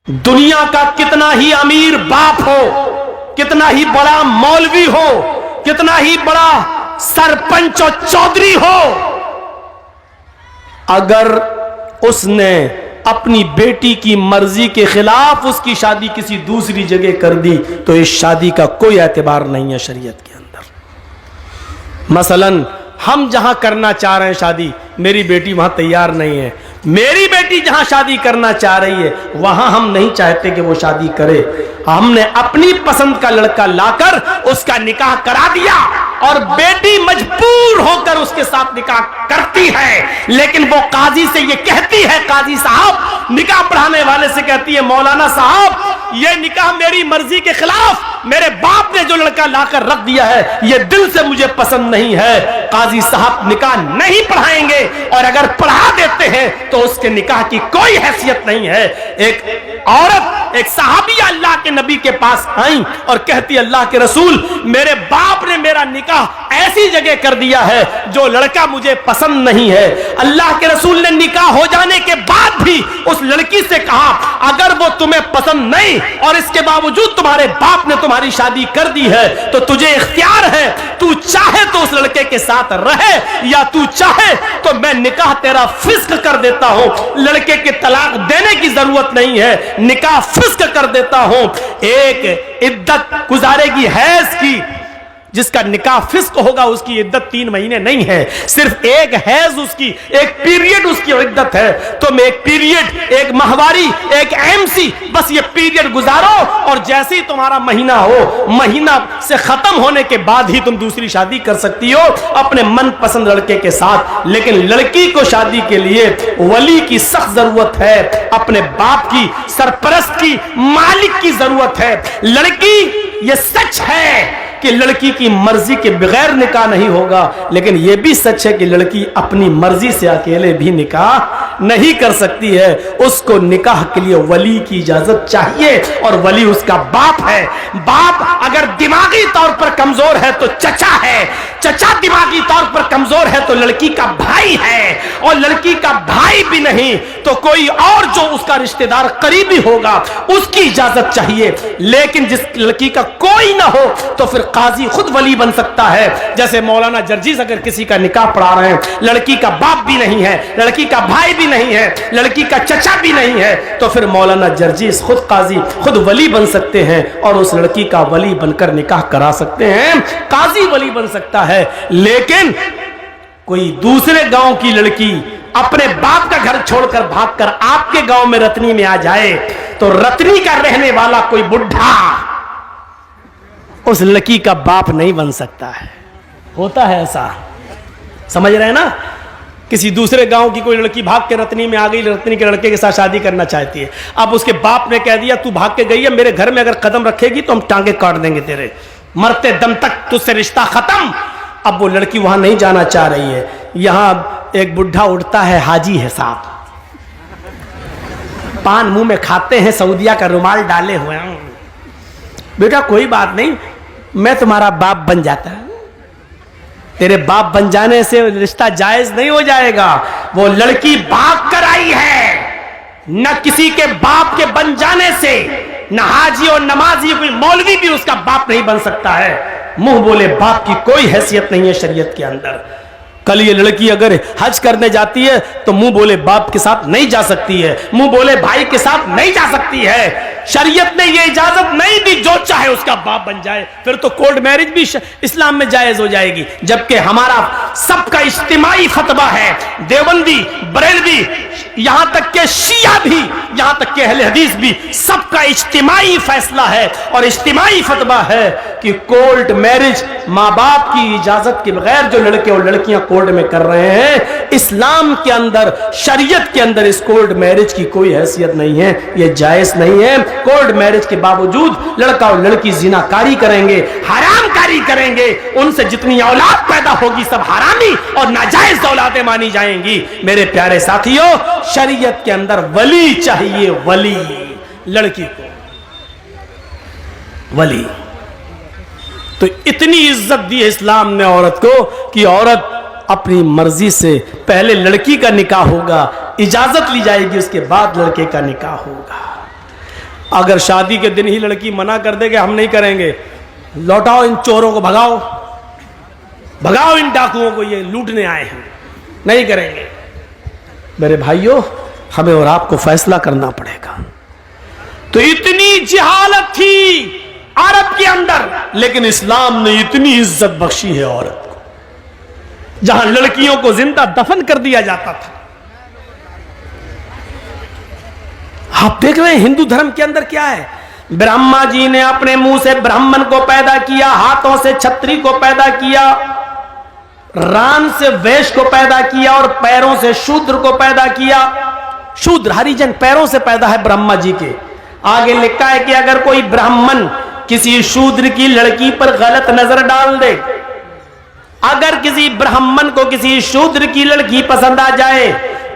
दुनिया का कितना ही अमीर बाप हो, कितना ही बड़ा मौलवी हो, कितना ही बड़ा सरपंच और चौधरी हो, अगर उसने अपनी बेटी की मर्जी के खिलाफ उसकी शादी किसी दूसरी जगह कर दी तो इस शादी का कोई एतबार नहीं है शरीयत के अंदर। मसलन हम जहां करना चाह रहे हैं शादी, मेरी बेटी वहां तैयार नहीं है, मेरी बेटी जहां शादी करना चाह रही है वहां हम नहीं चाहते कि वो शादी करे, हमने अपनी पसंद का लड़का लाकर उसका निकाह करा दिया और बेटी मजबूर होकर उसके साथ निकाह करती है, लेकिन वो काजी से ये कहती है, काजी साहब निकाह पढ़ाने वाले से कहती है, मौलाना साहब ये निकाह मेरी मर्जी के खिलाफ मेरे बाप ने जो लड़का लाकर रख दिया है ये दिल से मुझे पसंद नहीं है, काजी साहब निकाह नहीं पढ़ाएंगे और अगर पढ़ा देते हैं तो उसके निकाह की कोई हैसियत नहीं है। एक औरत, एक सहाबिया अल्लाह के नबी के पास आई और कहती, अल्लाह के रसूल मेरे बाप ने मेरा निकाह ऐसी जगह कर दिया है जो लड़का मुझे पसंद नहीं है। अल्लाह के रसूल ने निकाह हो जाने के बाद भी उस लड़की से कहा, अगर वो तुम्हें पसंद नहीं और इसके बावजूद तुम्हारे बाप ने तुम्हारी शादी कर दी है तो तुझे इख्तियार है, तू चाहे तो उस लड़के के साथ रहे या तू चाहे तो मैं निकाह तेरा फिस्क कर देता हूं, लड़के के तलाक देने की जरूरत नहीं है, निकाह फिस्क कर देता हूं। एक इद्दत गुजारेगी हैज की, जिसका निकाह फिस्क होगा उसकी इद्दत 3 महीने नहीं है, सिर्फ एक हैज उसकी, एक पीरियड उसकी इद्दत है। तुम एक पीरियड, एक माहवारी, एक एमसी, बस ये पीरियड गुजारो और जैसे ही तुम्हारा महीना हो, महीना से खत्म होने के बाद ही तुम दूसरी शादी कर सकती हो अपने मनपसंद लड़के के साथ। लेकिन लड़की को शादी के लिए वली की सख्त जरूरत है, अपने बाप की, सरपरस्त की, मालिक की जरूरत है। लड़की, ये सच है कि लड़की की मर्जी के बगैर निकाह नहीं होगा, लेकिन यह भी सच है कि लड़की अपनी मर्जी से अकेले भी निकाह नहीं कर सकती है, उसको निकाह के लिए वली की इजाजत चाहिए और वली उसका बाप है। बाप अगर दिमागी तौर पर कमजोर है तो चचा है, चचा दिमागी तौर पर कमजोर है तो लड़की का भाई है, और लड़की का भाई भी नहीं तो कोई और जो उसका रिश्तेदार करीबी होगा उसकी इजाजत चाहिए। लेकिन जिस लड़की का कोई ना हो तो फिर काजी खुद वली बन सकता है। जैसे मौलाना जर्जीस अगर किसी का निकाह पढ़ा रहे हैं, लड़की का बाप भी नहीं है, लड़की का भाई भी नहीं है, लड़की का चचा भी नहीं है, तो फिर मौलाना जर्जीस खुद काजी, खुद वली बन सकते हैं और उस लड़की का वली बनकर निकाह करा सकते हैं, काजी वली बन सकता है। लेकिन कोई दूसरे गांव की लड़की अपने बाप का घर छोड़कर भागकर आपके गांव में रतनी में आ जाए तो रतनी का रहने वाला कोई बुढ़ा उस लड़की का बाप नहीं बन सकता है। होता है ऐसा, समझ रहे हैं ना? किसी दूसरे गांव की कोई लड़की भाग के रतनी में आ गई, रतनी के लड़के के साथ शादी करना चाहती है। अब उसके बाप ने कह दिया तू भाग के गई है, मेरे घर में अगर कदम रखेगी तो हम टांगे काट देंगे तेरे, मरते दम तक तुझसे रिश्ता खत्म। अब वो लड़की वहां नहीं जाना चाह रही है। यहां एक बुढ़ा उठता है, हाजी है साहब, पान मुंह में खाते हैं, सऊदिया का रुमाल डाले हुए हैं, बेटा कोई बात नहीं मैं तुम्हारा बाप बन जाता है। तेरे बाप बन जाने से रिश्ता जायज नहीं हो जाएगा। वो लड़की भाग कर आई है, न किसी के बाप के बन जाने से न हाजी और नमाजी, कोई मौलवी भी उसका बाप नहीं बन सकता है। मुंह बोले बाप की कोई हैसियत नहीं है शरीयत के अंदर। कल ये लड़की अगर हज करने जाती है तो मुंह बोले बाप के साथ नहीं जा सकती है, मुंह बोले भाई के साथ नहीं जा सकती है। शरीयत ने ये इजाजत नहीं दी जो चाहे उसका बाप बन जाए, फिर तो कोर्ट मैरिज भी इस्लाम में जायज हो जाएगी। जबकि हमारा सबका इज्तिमाई फतवा है, देवबंदी, बरेलवी, यहां तक के शिया भी, यहां तक के अहले हदीस भी, सबका इज्तिमाई फैसला है और इज्तिमाई फतवा है कि कोर्ट मैरिज माँ बाप की इजाजत के बगैर जो लड़के और लड़कियां कोर्ट में कर रहे हैं, इस्लाम के अंदर, शरीयत के अंदर इस कोर्ट मैरिज की कोई हैसियत नहीं है, ये जायज नहीं है। कोर्ट मैरिज के बावजूद लड़का और लड़की जिनाकारी करेंगे, हरामकारी करेंगे, उनसे जितनी औलाद पैदा होगी सब हरामी और नाजायज औलादें मानी जाएंगी। मेरे प्यारे साथियों, शरीयत के अंदर वली चाहिए, वली, लड़की को वली। तो इतनी इज्जत दी है इस्लाम ने औरत को कि औरत अपनी मर्जी से पहले लड़की का निकाह होगा, इजाजत ली जाएगी, उसके बाद लड़के का निकाह होगा। अगर शादी के दिन ही लड़की मना कर दे कि हम नहीं करेंगे, लौटाओ इन चोरों को, भगाओ भगाओ इन डाकुओं को, ये लूटने आए हैं, नहीं करेंगे। मेरे भाइयों, हमें और आपको फैसला करना पड़ेगा। तो इतनी जिहालत थी अरब के अंदर, लेकिन इस्लाम ने इतनी इज्जत बख्शी है औरत को, जहां लड़कियों को जिंदा दफन कर दिया जाता था। आप देख रहे हैं हिंदू धर्म के अंदर क्या है। ब्रह्मा जी ने अपने मुंह से ब्राह्मण को पैदा किया, हाथों से छत्री को पैदा किया, रान से वैश्य को पैदा किया और पैरों से शूद्र को पैदा किया। शूद्र हरिजन पैरों से पैदा है ब्रह्मा जी के। आगे लिखा है कि अगर कोई ब्राह्मण किसी शूद्र की लड़की पर गलत नजर डाल दे, अगर किसी ब्राह्मण को किसी शूद्र की लड़की पसंद आ जाए,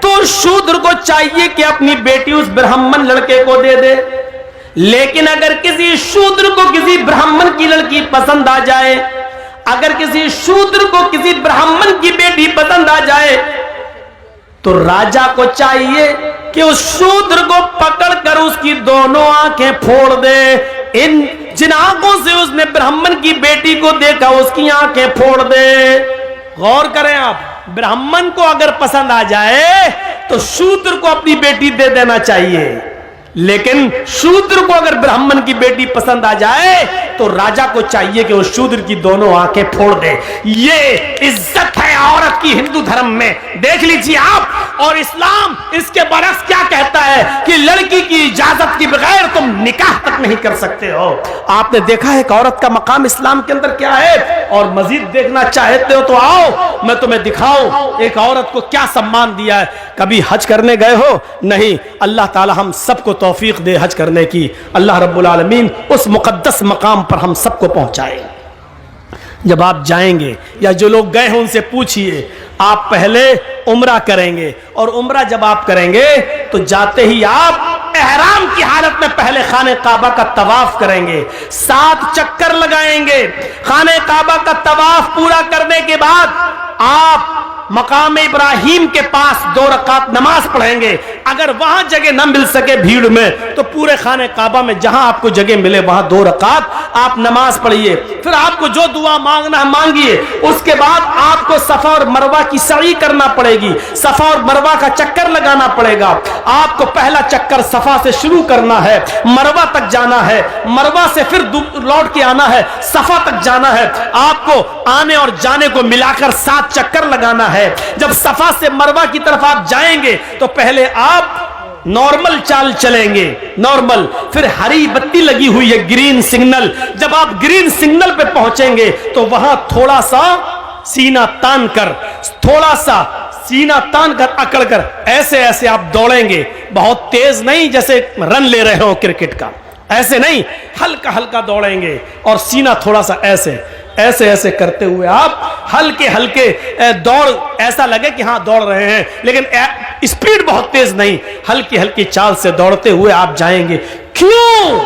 तो शूद्र को चाहिए कि अपनी बेटी उस ब्राह्मण लड़के को दे दे। लेकिन अगर किसी शूद्र को किसी ब्राह्मण की लड़की पसंद आ जाए, अगर किसी शूद्र को किसी ब्राह्मण की बेटी पसंद आ जाए, तो राजा को चाहिए कि उस शूद्र को पकड़कर उसकी दोनों आंखें फोड़ दे। इन जिन आंखों से उसने ब्राह्मण की बेटी को देखा, उसकी आंखें फोड़ दे। गौर करें आप, ब्राह्मण को अगर पसंद आ जाए तो शूद्र को अपनी बेटी दे देना चाहिए, लेकिन शूद्र को अगर ब्राह्मण की बेटी पसंद आ जाए तो राजा को चाहिए कि वो शूद्र की दोनों आंखें फोड़ दे। ये इज्जत है औरत की हिंदू धर्म में, देख लीजिए आप। और इस्लाम इसके बरक्स क्या कहता है कि लड़की की इजाजत के बगैर तुम निकाह तक नहीं कर सकते हो। आपने देखा है एक औरत का मकाम इस्लाम के अंदर क्या है, और मजीद देखना चाहते हो तो आओ मैं तुम्हें दिखाऊं एक औरत को क्या सम्मान दिया है। कभी हज करने गए हो? नहीं। अल्लाह ताला हम सबको तौफीक दे हज करने की। अल्लाह रब्बुल आलमीन उस मुकद्दस मकाम पर हम सबको पहुंचाए। जब आप जाएंगे या जो लोग गए हैं उनसे पूछिए, आप पहले उम्रा करेंगे, और उम्रा जब आप करेंगे तो जाते ही आप एहराम की हालत में पहले खाने काबा का तवाफ करेंगे, 7 चक्कर लगाएंगे। खाने काबा का तवाफ पूरा करने के बाद आप मकाम इब्राहिम के पास 2 रकात नमाज पढ़ेंगे। अगर वहां जगह न मिल सके भीड़ में, तो पूरे खाने काबा में जहां आपको जगह मिले वहां 2 रकात आप नमाज पढ़िए। फिर आपको जो दुआ मांगना है मांगिए। उसके बाद आपको सफा और मरवा की सई करना पड़ेगी, सफा और मरवा का चक्कर लगाना पड़ेगा। आपको पहला चक्कर सफा से शुरू करना है, मरवा तक जाना है, मरवा से फिर लौट के आना है, सफा तक जाना है। आपको आने और जाने को मिलाकर 7 चक्कर लगाना है। जब सफा से मरवा की तरफ आप जाएंगे तो पहले आप नॉर्मल चाल चलेंगे, नॉर्मल, फिर हरी बत्ती लगी हुई है, ग्रीन सिग्नल। जब आप ग्रीन सिग्नल पे पहुंचेंगे तो वहां थोड़ा सा सीना तान कर, थोड़ा सा सीना तान कर, अकड़ कर ऐसे ऐसे आप दौड़ेंगे। बहुत तेज नहीं जैसे रन ले रहे हो क्रिकेट का, ऐसे नहीं, हल्का हल्का दौड़ेंगे और सीना थोड़ा सा ऐसे ऐसे ऐसे करते हुए आप हल्के हल्के दौड़, ऐसा लगे कि हां दौड़ रहे हैं, लेकिन स्पीड बहुत तेज नहीं, हल्की हल्की चाल से दौड़ते हुए आप जाएंगे। क्यों?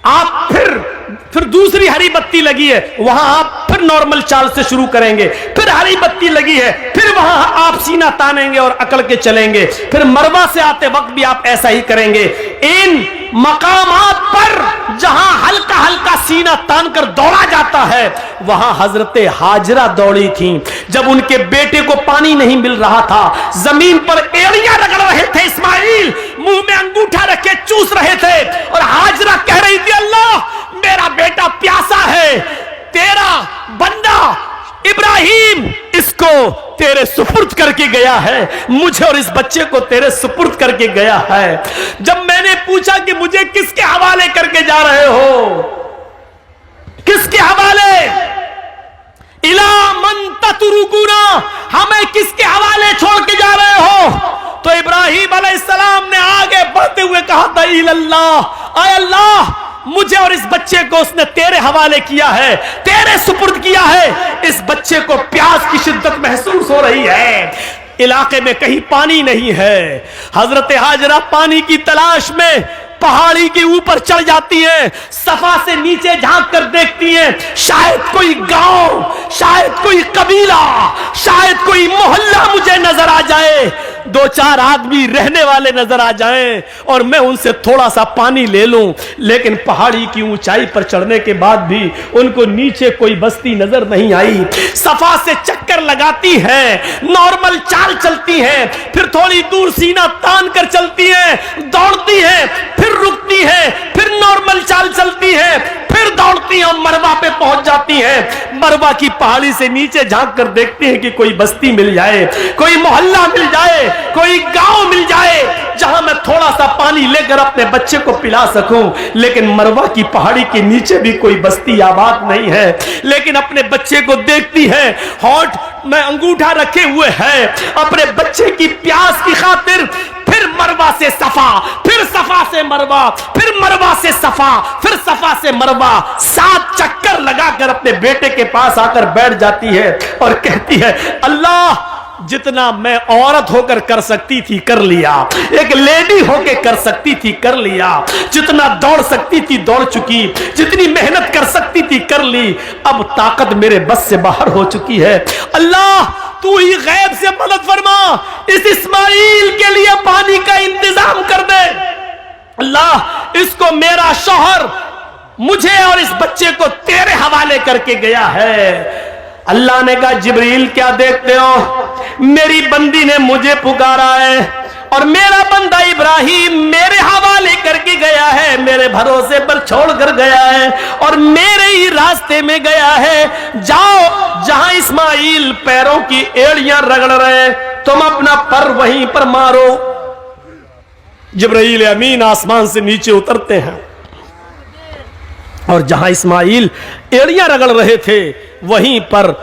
आप फिर दूसरी हरी बत्ती लगी है, वहां आप फिर नॉर्मल चाल से शुरू करेंगे। फिर हरी बत्ती लगी है, फिर वहां आप सीना तानेंगे और अकड़ के चलेंगे। फिर मरवा से आते वक्त भी आप ऐसा ही करेंगे। इन मकामात पर जहां हल्का हल्का सीना तान कर दौड़ा जाता है, वहां हजरते हाजरा दौड़ी थी। जब उनके बेटे को पानी नहीं मिल रहा था, जमीन पर एड़ियां रगड़ रहे थे इस्माइल, मुंह में अंगूठा रखे चूस रहे थे, और हाजरा कह रही थी, अल्लाह मेरा बेटा प्यासा है, तेरा बंदा इब्राहिम इसको तेरे सुपुर्द करके गया है, मुझे और इस बच्चे को तेरे सुपुर्द करके गया है। जब मैंने पूछा कि मुझे किसके हवाले करके जा रहे हो, किसके हवाले, इला मन ततरुकुना, हमें किसके हवाले छोड़ के जा रहे हो? तो इब्राहिम अलैहिस्सलाम ने आगे बढ़ते हुए कहा था, इल्लल्लाह, आय अल्लाह, मुझे और इस बच्चे को उसने तेरे हवाले किया है, तेरे सुपुर्द किया है। इस बच्चे को प्यास की शिद्दत महसूस हो रही है, इलाके में कहीं पानी नहीं है। हजरत हाजरा पानी की तलाश में पहाड़ी के ऊपर चढ़ जाती है, सफा से नीचे झांक कर देखती है, शायद कोई गांव, शायद कोई कबीला, शायद कोई मोहल्ला मुझे नजर आ जाए। दो चार आदमी रहने वाले नजर आ जाएं और मैं उनसे थोड़ा सा पानी ले लूं, लेकिन पहाड़ी की ऊंचाई पर चढ़ने के बाद भी उनको नीचे कोई बस्ती नजर नहीं आई। सफा से चक्कर लगाती हैं, नॉर्मल चाल चलती हैं, फिर थोड़ी दूर सीना तान कर चलती हैं, दौड़ती हैं, फिर रुकती हैं, फिर नॉर्मल चाल चलती हैं, फिर दौड़ती हैं, मरवा पे पहुंच जाती हैं। मरवा की पहाड़ी से नीचे झांक कर देखती हैं कि कोई बस्ती मिल जाए, कोई मोहल्ला मिल जाए, कोई गांव मिल जाए जहां मैं थोड़ा सा पानी लेकर अपने बच्चे को पिला सकूं। लेकिन मरवा की पहाड़ी के नीचे भी कोई बस्ती आबाद नहीं है। लेकिन अपने बच्चे को देखती है, होठ में अंगूठा रखे हुए है, अपने बच्चे की प्यास की खातिर फिर मरवा से सफा, फिर सफा से मरवा, फिर मरवा से सफा, फिर सफा से मरवा, 7 चक्कर लगाकर अपने बेटे के पास आकर बैठ जाती है और कहती है, अल्लाह जितना मैं औरत होकर कर सकती थी कर लिया, एक लेडी होकर कर सकती थी कर लिया, जितना दौड़ सकती थी दौड़ चुकी, जितनी मेहनत कर सकती थी कर ली, अब ताकत मेरे बस से बाहर हो चुकी है। अल्लाह तू ही गैब से मदद फरमा, इस इस्माइल के लिए पानी का इंतजाम कर दे। अल्लाह इसको मेरा शौहर मुझे और इस बच्चे को तेरे हवाले करके गया है। अल्लाह ने कहा, जिब्रील क्या देखते हो, मेरी बंदी ने मुझे पुकारा है और मेरा बंदा इब्राहिम मेरे हवाले करके गया है, मेरे भरोसे पर छोड़ कर गया है और मेरे ही रास्ते में गया है। जाओ जहां इस्माइल पैरों की एड़ियां रगड़ रहे, तुम अपना पर वहीं पर मारो। जिब्रील अमीन आसमान से नीचे उतरते हैं और जहां इस्माइल एड़ियां रगड़ रहे थे वहीं पर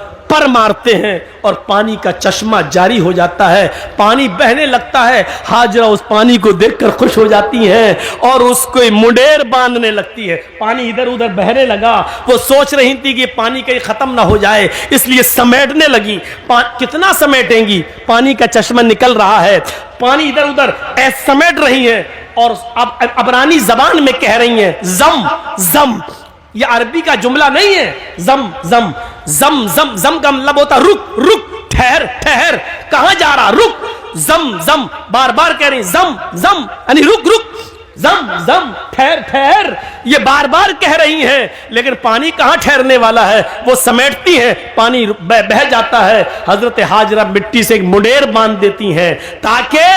मारते हैं और पानी का चश्मा जारी हो जाता है, पानी बहने लगता है। हाजरा उस पानी को देखकर खुश हो जाती हैं और उसको मुंडेर बांधने लगती है। पानी इधर उधर बहने लगा, वो सोच रही थी कि पानी कहीं खत्म ना हो जाए, इसलिए समेटने लगी। कितना समेटेंगी, पानी का चश्मा निकल रहा है, पानी इधर उधर ऐसे समेट रही है और अब अबरानी जबान में कह रही है, जम जम। यह अरबी का जुमला नहीं है, जम जम जम जम जम का मतलब होता रुक रुक, ठहर ठहर, कहां जा रहा, रुक, जम जम, बार बार कह रही जम जम यानी रुक रुक, जम जम ठहर ठहर, ये बार बार कह रही हैं। लेकिन पानी कहां ठहरने वाला है, वो समेटती है, पानी बह जाता है। हजरत हाजरा मिट्टी से एक मुंडेर बांध देती हैं ताकि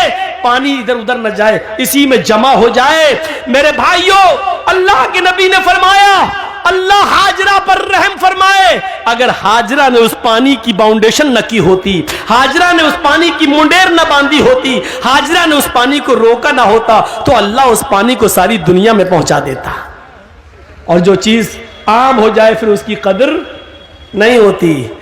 पानी इधर उधर न जाए, इसी में जमा हो जाए। मेरे भाइयों, अल्लाह के नबी ने फरमाया, अल्लाह हाजरा पर रहम फरमाए। अगर हाजरा ने उस पानी की बाउंडेशन न की होती, हाजरा ने उस पानी की मुंडेर न बांधी होती, हाजरा ने उस पानी को रोका ना होता, तो अल्लाह उस पानी को सारी दुनिया में पहुंचा देता। और जो चीज आम हो जाए फिर उसकी कदर नहीं होती।